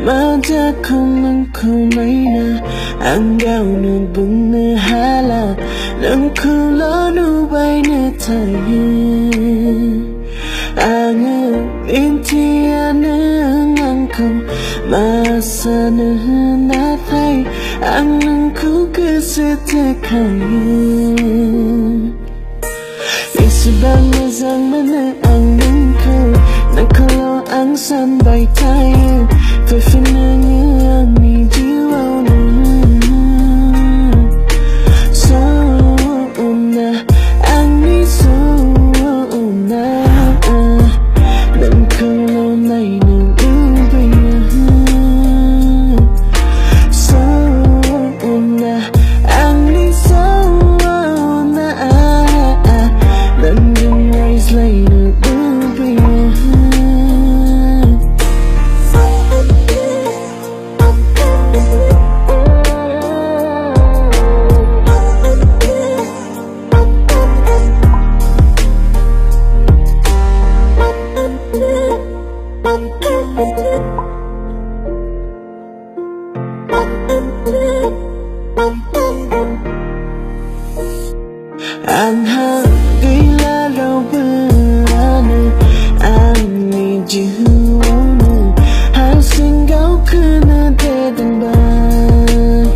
Mata không mấy na ang gao nu bung nu hala nang kulo nu bay nu thay ang intia nu ngang không masa nu na thay ang nang ku ke se te khai isibang mazang mana ang nang ku nang kulo ang san bay thay phải phiền anh mi chiều so na anh đi so na đừng không lâu này nữa bây giờ so na anh đi so na đừng đừng rise lại nữa bây giờ Ang hagila raw berani Ang nijuanu Hansing kau kena dedang bay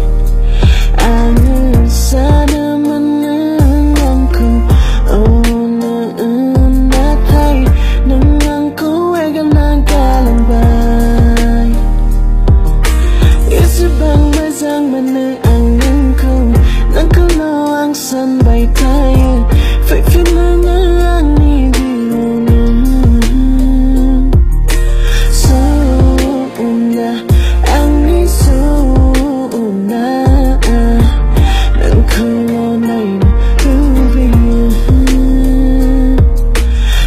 Ang sana menengangku Oh na thay Nengangku egan nangkalang bay Isibang mazang meneng nengku Nengkulo ang san bay thay phải phiền anh đi so na anh đi so na đừng không lo này cứ về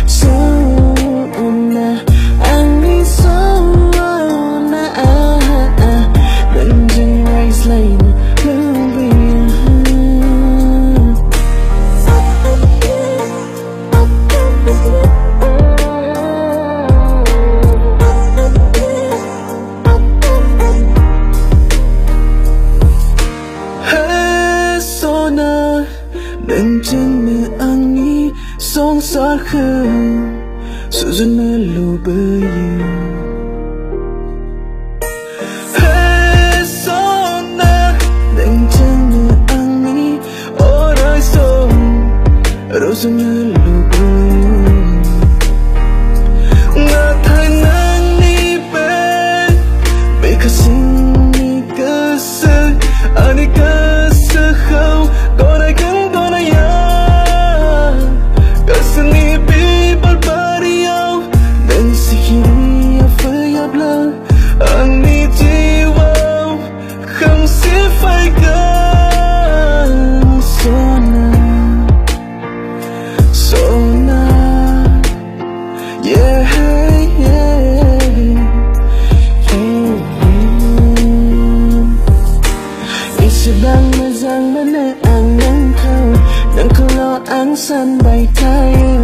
so na anh đi so na đừng dừng rise lại cứ về Bên chân mẹ anh nghĩ sóng sát khờ sự dân mẹ lù bơi Hey sona bên chân mẹ anh nghĩ ở đời sông đâu dân mẹ lù bơi ngã thay nang đi bên bị khát sinh đi cơ sở anh đi cơ sở không còn ai cần anh đi chiều không sẽ phải gần Sona yeah isibang mazang mana ang nang kau lo ang san bay thay